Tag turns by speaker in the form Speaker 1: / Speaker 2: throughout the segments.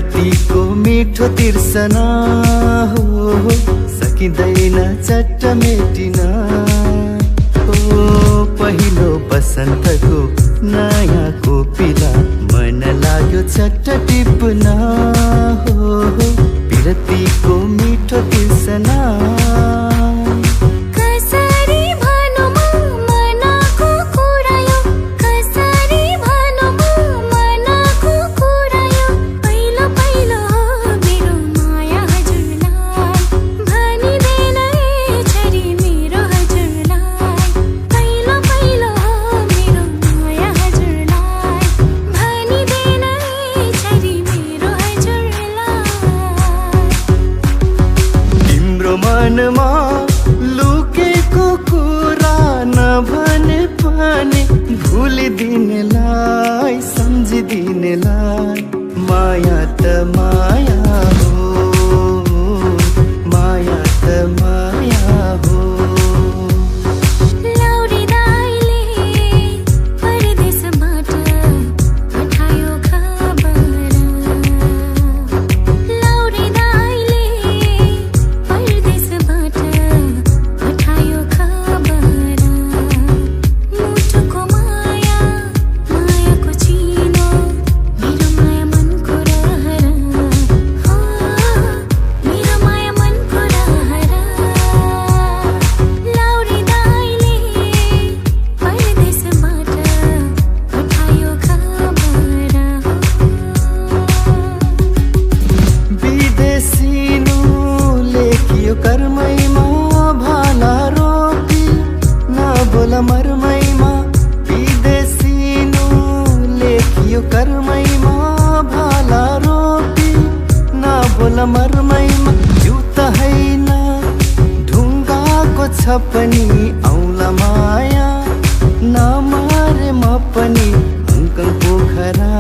Speaker 1: विरतीको मिठो तिर्सना हो सकिँदैन चट्ट मेटिन हो। पहिलो बसन्तको नयाँ कोपिला मन लाग्यो चट्ट टिप्न हो विरतीको मिठो तिर्सना। मनमा लुकेको कुरा नभने पनि भुलिदिनेलाई सम्झिदिनेलाई माया त माया हो, माया त माया हो। कर्मैमा भाला रोपी नबोला मर्मैमा विदेशिनु लेखियो कर्मैमा भाला रोपी नबोला मर्मैमा जुत्ता हैन ढुङ्गाको छ पनि औला माया नमारे म पनि हङकङ पोखरा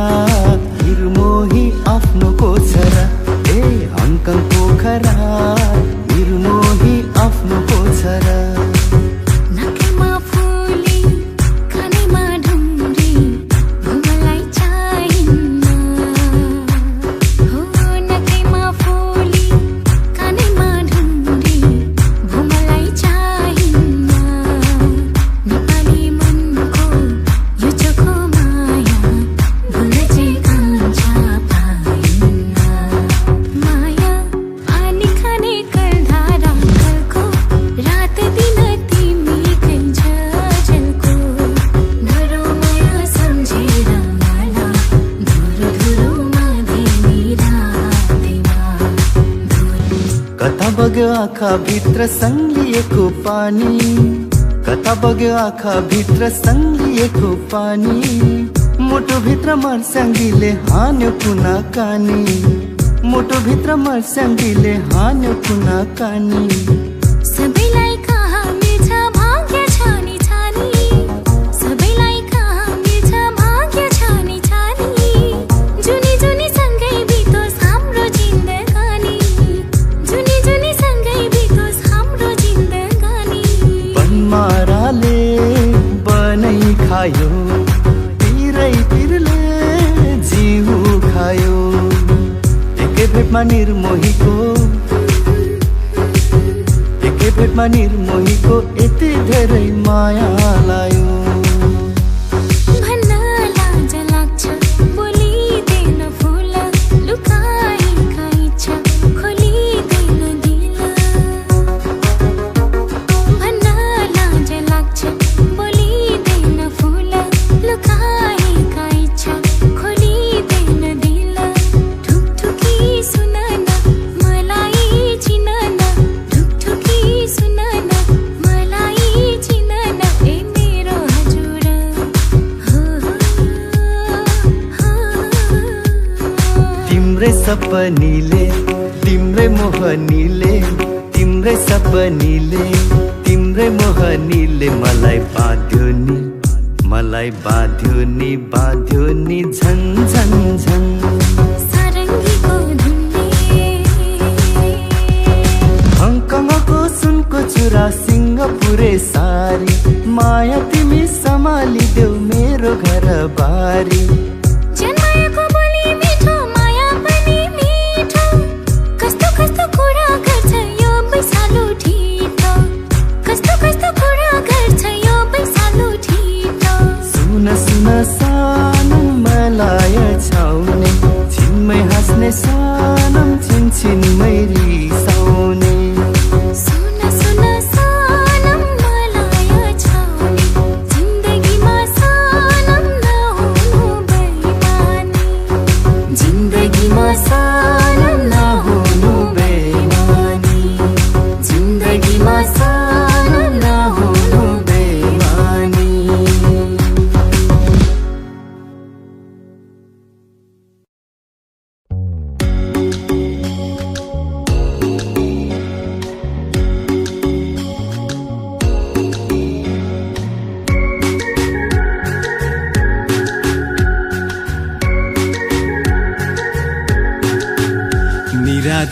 Speaker 1: निर्मोही आफ्नो कोछरा ए हङकङ पोखरा निर्मोही आफ्नो पोछरा।
Speaker 2: नखैमा फुली कानैमा ढुङ्ग्री घुमलाई चाहिन्न हो। नखैमा फुली कानैमा ढुङ्ग्री घुमलाई चाहिन्न। नेपाली मनको यो चोखो माया भुल्न चाहिँ कान्छा पाइन्न। माया पानी खाने
Speaker 1: कता बग्यो आँखा भित्र सङ्लिएको पानी, कता बग्यो आँखा भित्र सङ्लिएको पानी। मुटु भित्र मर्स्याङ्गीले हान्यो कुना कानी, मुटु भित्र मर्स्याङ्गीले हान्यो कुना कानी।
Speaker 2: सबैलाई कहाँ मिल्छ भाग्य छानी छानी, सबैलाई कहाँ मिल्छ भाग्य छानी छानी। जुनी जुनी सँगै बितोस् हाम्रो जिन्दगानी, जुनी जुनी सँगै बितोस् हाम्रो जिन्दगानी।
Speaker 1: बनमाराले बनाइ खायो पिरै पिरले जिउ खायो एकै भेटमा निर्मोहीको, एकै भेटमा निर्मोहीको यति धेरै माया लायो।
Speaker 2: भन्न लाज लाग्छ बोलिँदैन फुल लुकाएका इच्छा खोलिँदैन दिल। भन्न लाज लाग्छ बोलिँदैन फुल लुकाएका इच्छा खोलिँदैन दिल। ढुकढुकी सुन न मलाई चिन न, ढुकढुकी सुन न मलाई चिन न ए मेरो हजुर
Speaker 1: तिम्रै सपनीले तिम्रै मोहनीले, तिम्रै सपनीले तिम्रै मोहनीले मलाई बाँध्यो नि, मलाई बाँध्यो नि, बाँध्यो नि झन झन झन।
Speaker 2: सारङ्गीको धुनले
Speaker 1: हङकङको सुनको चुरा सिङ्गापुरे सारी माया तिमी सम्हालिदेऊ मेरो घर बारी।
Speaker 2: जन्माएको बोली मिठो माया पनि
Speaker 1: सुन सनम मलाई छाउने छिनमै हाँस्ने सनम छिनछिनमै रिसाउने
Speaker 2: सुन सुन सनम मलाई छाउने जिन्दगीमा सनम नहुनु बेइमानी
Speaker 1: जिन्दगीमा सनम नहुनु बेइमानी जिन्दगीमा सनम नहुनु बेइमानी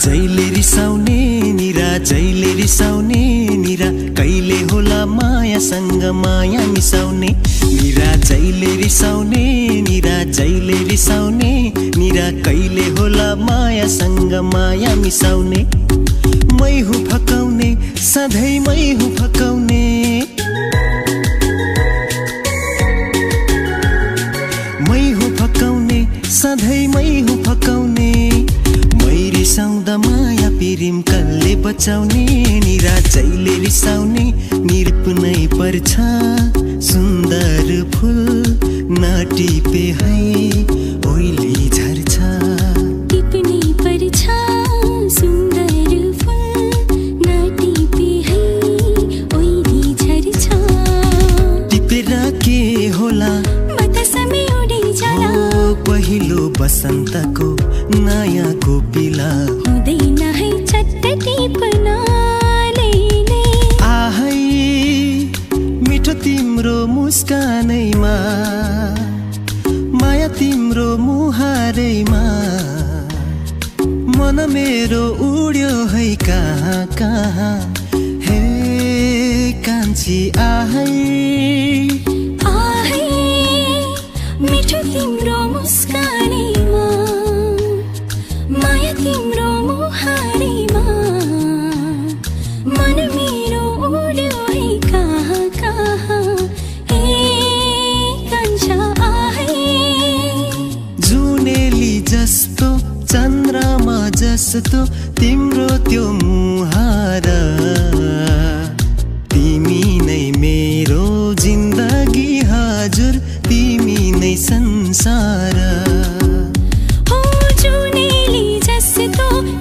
Speaker 3: जैले रिसाउने निरा जैले रिसाउने निरा कहिले होला मायासँग माया मिसाउने निरा जैले रिसाउने निरा जैले रिसाउने निरा कहिले होला मायासँग माया मिसाउने मै हुँ फकाउने सधैँ मै हुँ फकाउने मै हुँ फकाउने सधैँ मै हुँ फकाउने रिसाउँदा माया पिरिम कसले बचाउने निरा जैले रिसाउने निरपुनै पर्छ सुन्दर फुल नटिपे है ओइली झर्छ
Speaker 2: टिप्नै पर्छ सुन्दर फुल नटिपे है ओइली झर्छ
Speaker 3: टिपेर के होला
Speaker 2: बतासमै उडी जाला
Speaker 3: पहिलो बसन्तको नयाँ कोपिला
Speaker 2: हुँदैन है चट्ट टिप्नाले
Speaker 3: आहै मिठो तिम्रो मुस्कानैमा माया तिम्रो मुहारैमा मन मेरो उड्यो है कहाँ कहाँ हे कान्छी आहै
Speaker 2: आहै मिठो तिम्रो मुस्कानैमा माया तिम्रो मुहारैमा मन मेरो उड्यो है कहाँ कहाँ ए कान्छा आहै
Speaker 3: जुनेली जस्तो चन्द्रमा जस्तो तिम्रो त्यो मुहार तिमी नै मेरो जिन्दगी हजुर तिमी नै संसार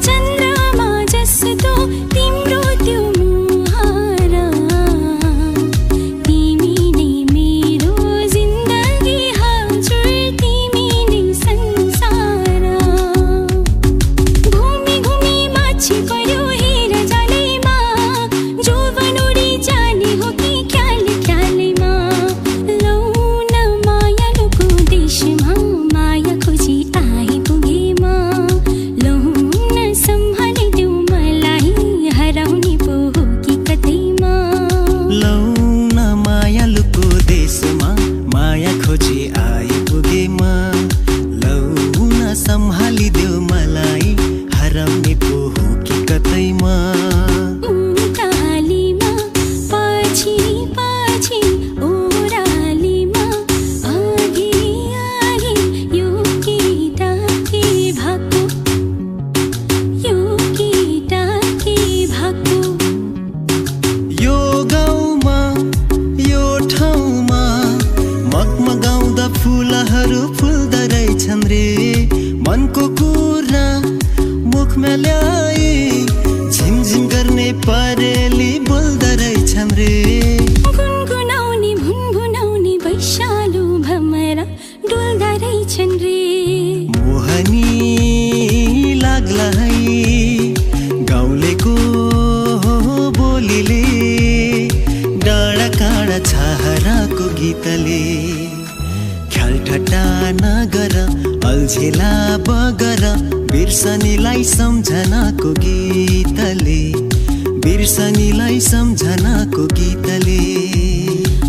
Speaker 2: चन्द्रमा जस्तो तिम्रो त्यो मुहार तिमी नै मेरो जिन्दगी हजुर तिमी नै संसार घुमी घुमी माछी पर्यो हेर जालैमा जोवन उडी जाने हो कि ख्याल ख्यालैमा लौ न मायालुको देशमा माया खोजी आइपुगेमा सम्हालिदेऊ मलाई हराउने पो हो कि कतैमा
Speaker 3: लौ न मायालुको देशमा माया खोजी आइपुगेमा लौ न सम्हालिदेऊ मलाई हराउने पो हो कि कतैमा
Speaker 2: उकालीमा पछि पछि ओरालीमा आगे आगे यो केटा के भएको यो केटा के भएको
Speaker 3: यो गाउँमा यो ठाउँमा मगमगाउँदा फुलहरू फुल्दा रहेछन् रे मनको कुरा मुखमा ल्याए झिमझिम गर्ने परेली बोल्दा रहेछन् रे
Speaker 2: गुनगुनाउने भुनभुनाउने वैशालु भमरा डुल्दा रहेछन् रे
Speaker 3: मोहनी लाग्ला है गाउँलेको बोलीले डाँडा काँडा छहराको गीतले ख्याल ठट्टा नगर अल्झेला बगर बिर्सनीलाई सम्झनाको गीतले बिर्सनीलाई सम्झनाको गीतले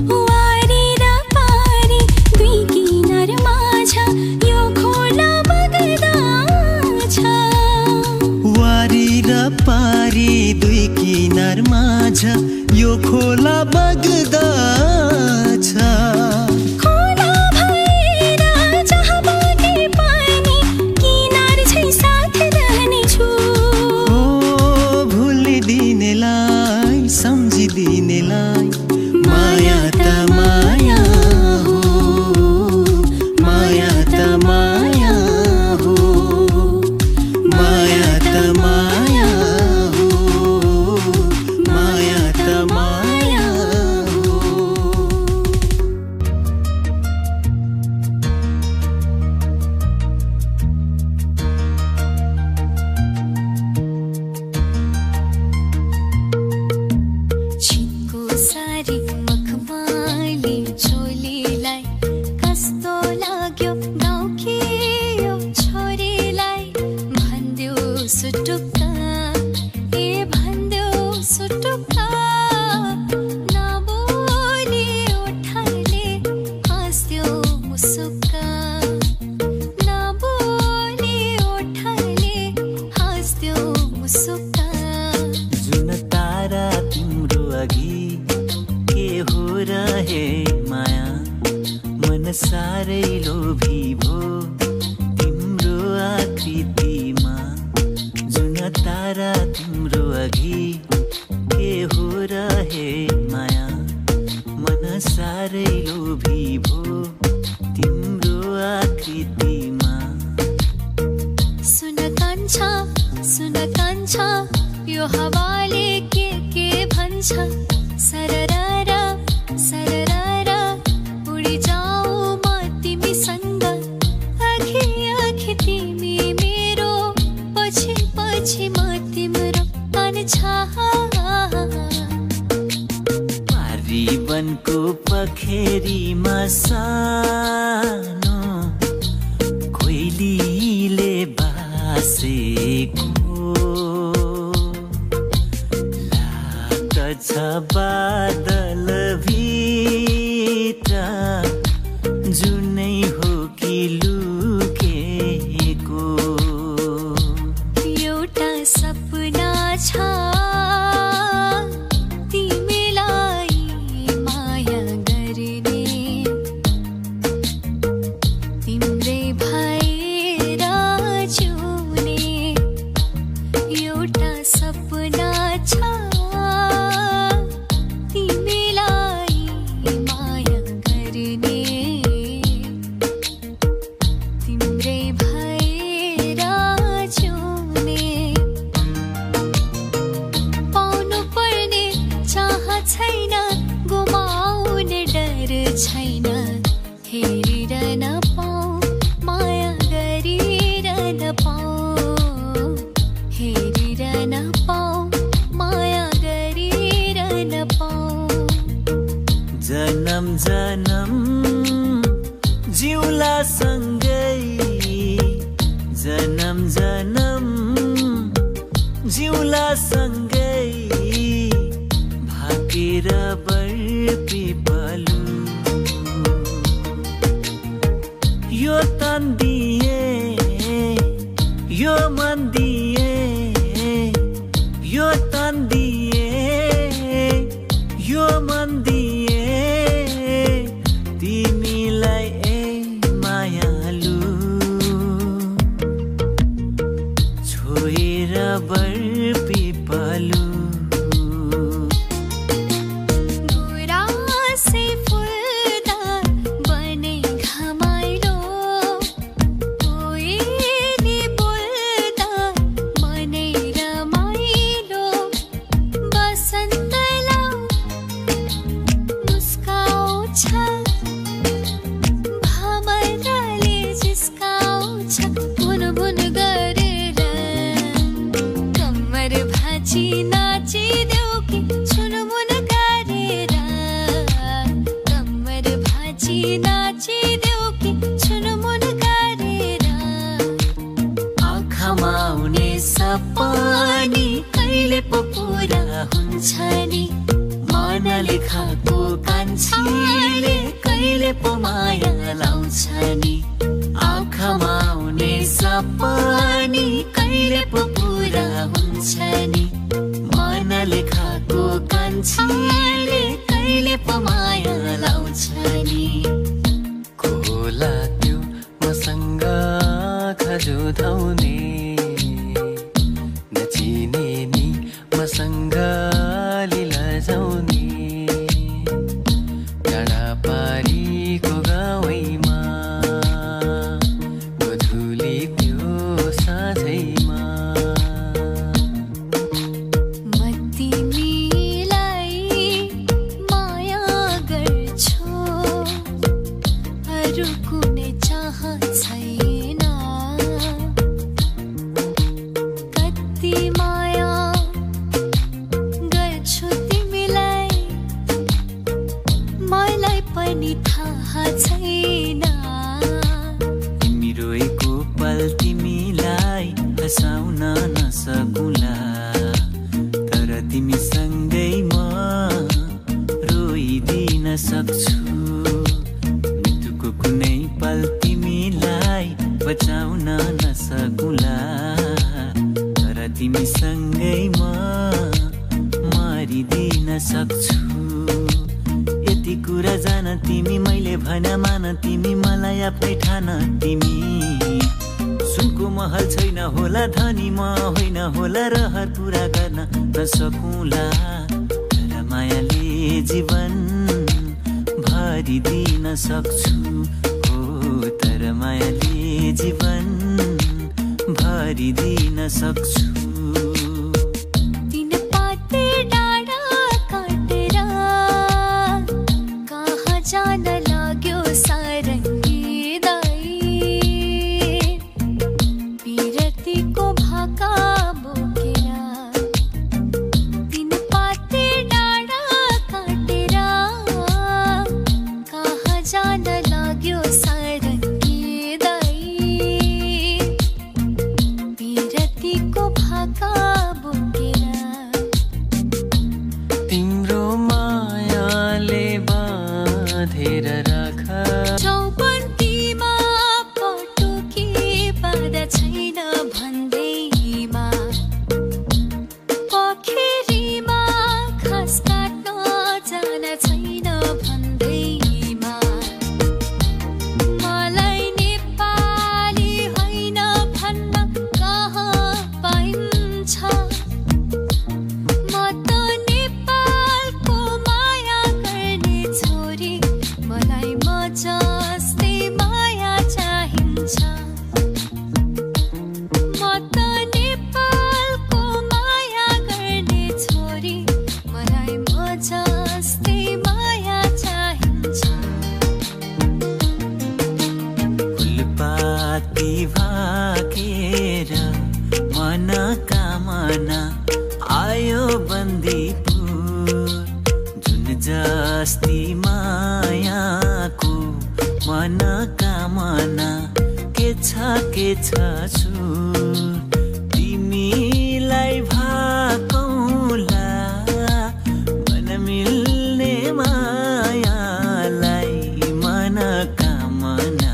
Speaker 2: वारी र पारी दुई किनार माझ यो खोला बग्दा छ
Speaker 3: वारी र पारी दुई किनार माझ यो खोला बग्दा छ
Speaker 2: खोला भए मुसुक्का नबोली ओठले हाँस्यो मुसुक्का
Speaker 3: जुन तारा तिम्रो अघि के हो रहे माया मन साह्रै लोभी भो तिम्रो आकृतिमा जुन तारा तिम्रो अघि के हो रहे माया मन साह्रै लोभी भो तिम्रो आकृतिमा
Speaker 2: सुन कान्छा यो हावाले के भन्छ सररारा सररारा उडी जाऊ म तिमीसँग आखी तिमी मेरो पछि पछि म तिम्रो कान्छा
Speaker 3: पारीवनको पखेरीमा सानो कोइलीले बासेको लाग्दछ बादल भित्र जुनै हो कि लुकेको
Speaker 2: एउटा सपना छ तिमीलाई माया गर्ने तिम्रै भएर जिउने एउटा सपना छ तिमीलाई माया गर्ने तिम्रै भएर जिउने पाउनु पर्ने चाह छैन गुमाउने डर छैन हेरिरहन पाऊ माया गरिरहन पाऊ हेरिरहन पाऊ माया गरिरहन पाऊ
Speaker 3: जन्म जन्म जिउला सँगै जन्म जन्म जिउला सँगै भाकेर बरपिपलु यो तन दिए यो मन दिए यो तन दिए यो मन दिए तिमीलाई ए मायालु छोएर बरपिपलु
Speaker 2: गुराँसै फुल्दा बनै घमाइलो कोइली बोल्दा मनै रमाइलो बसन्तलाई मुस्काउँछ भमराले जिस्काउँछ भुन भुन गरेर कम्मर भाँची नाचिदेऊ कि छुनमुन गरेर कम्मर भाँची नाचिदेऊ कि छुनमुन गरेर
Speaker 3: आँखामा आउने सपनी कहिले पो पुरा हुन्छ नि मनले खाएको कान्छीले कहिले पो माया लाउँछ नि आँखामा आउने सपनी कहिले पो पुरा हुन्छ नि मनले खाएको कान्छीले कहिले पो माया लाउँछ नि खोला त्यो मसँग खजुधाउने नचिने नि मसँग लीला जाउने डाँडा पारीको गाउँमा गोधुली त्यो साँझैमा
Speaker 2: म तिमीलाई माया गर्छु अरू कुनै चाह छैन कति माया गर्छु तिमीलाई मलाई पनि थाहा छैन
Speaker 3: तिमी रोएको पल तिमीलाई हँसाउन नसकुला तर तिमीसँगै म रोइदिन सक्छु मृत्युको कुनै नै ठान तिमी सुनको महल छैन होला धनी म होइन होला रहर पुरा गर्न नसकुला तर मायाले जीवन भरिदिन सक्छु हो तर मायाले जीवन भरिदिन सक्छु
Speaker 2: जान लाग्यो सारङ्गी दाई पिरतीको भाका बोकेर तीन पाते डाँडा काटेर कहाँ जान लाग्यो सारङ्गी दाई पिरतीको भाका बोकेर
Speaker 3: तिम्रो मायाले बाँधेर राख
Speaker 2: चौपन्तीमा पटुकी बाँधा छैन भन्दैमा पोखरीमा घाँस काट्न जान छैन भन्दैमा मलाई नेपाली होइन भन्न कहाँ पाइन्छ म त नेपालको माया गर्ने छोरी मलाई म जस्तै माया चाहिन्छ म त नेपालको माया गर्ने छोरी मलाई म जस्तै माया चाहिन्छ
Speaker 3: फुलपाती भाकेर मनोकामना आयो बन्दीपुर जुन जस्ती मायाको मनोकामना के छ छु तिमीलाई भाकौला मन मिल्ने मायालाई मनोकामना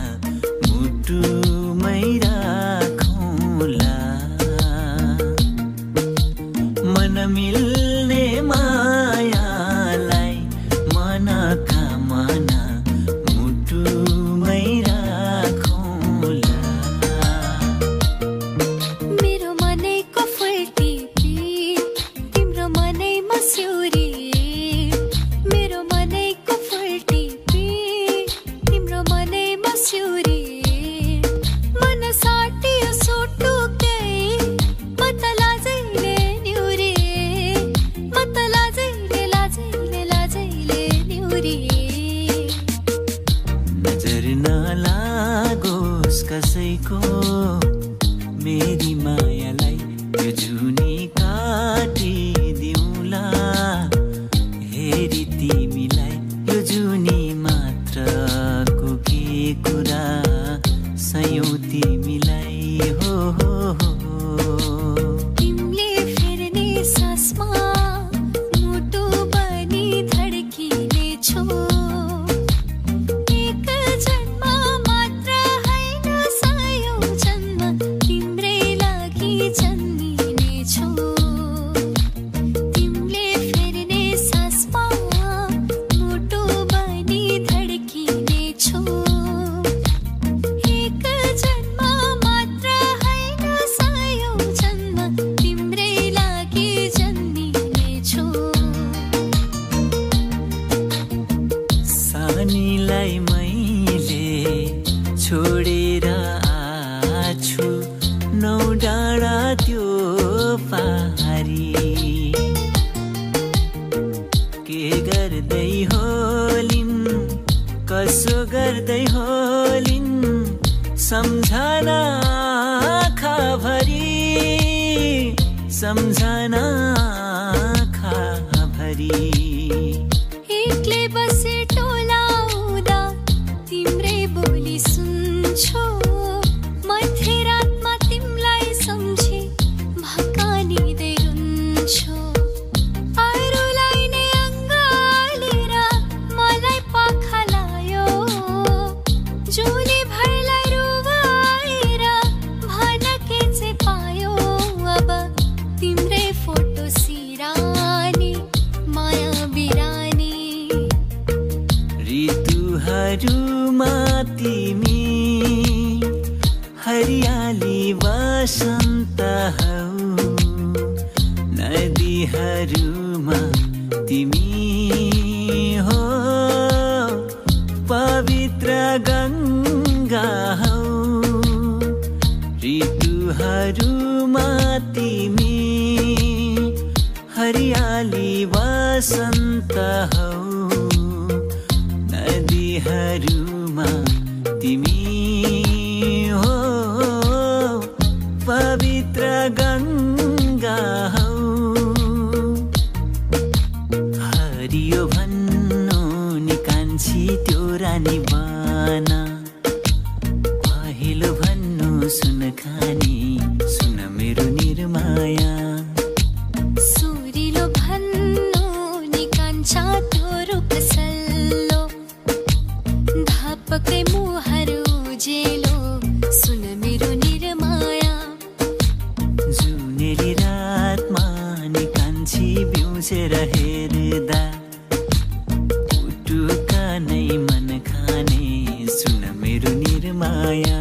Speaker 3: मुटुमै राखौला मन मिल्ने मायालाई मनोकामना मुटुमै राखौला
Speaker 2: मेरो मनैको फुल टिपी तिम्रो मनैमा सिउरी मेरो मनैको फुल टिपी तिम्रो मनैमा सिउरी मन साटियो सुटुकै म त लाजैले निउरी म त लाजैले लाजैले लाजैले निउरी
Speaker 3: नजर नलागोस् कसैको मेरी मायालाई यो जुनी काटिदिउँला हेरी तिमीलाई यो जुनी मात्रको के कुरा सयौँ तिमीलाई हो
Speaker 2: तिमीले फेर्ने सासमा मुटु बनी धड्किने छु एक जन्म मात्र होइन सयौँ जन्म तिम्रै लागि जन्मिने छु तिमीले फेर्ने सासमा मुटु बनी धड्किने छु एक जन्म मात्र होइन सयौँ जन्म तिम्रै लागि जन्मिने छु
Speaker 3: सानीलाई मैले छोडेर आछु नौ डाँडा त्यो पहाडी के गर्दै होलिन् कसो गर्दै होलिन् सम्झना आँखाभरि सम्झना आँखाभरि
Speaker 2: एक्लै बसे टोलाउँदा तिम्रै बोली सुन्छु मध्यरातमा तिमीलाई सम्झी भकानिँदै रुन्छु अरूलाई नै अङ्गालेर मलाई पाखा लायो जुनी भरलाई रुवाएर भन के चाहिँ पायो अब तिम्रै फोटो
Speaker 3: हरियाली वसन्त हौ नदीहरूमा तिमी हो पवित्र गङ्गा हौ ऋतुहरूमा तिमी हरियाली वसन्त हौ नदीहरूमा तिमी हो पवित्र गङ्गा हौ हरियो भन्नु नि कान्छी त्यो रानी बना पहिलो भन्नु सुन खानी सुन मेरो निर्माया
Speaker 2: सुरिलो भन्नु नि कान्छा त्यो रुख सल्लो धापकै मुहार उजेलो सुन मेरो निर्माया
Speaker 3: जुनेली रातमा नि कान्छी बिउसेर हेर्दा उटुका नै मन खाने सुन मेरो निर्माया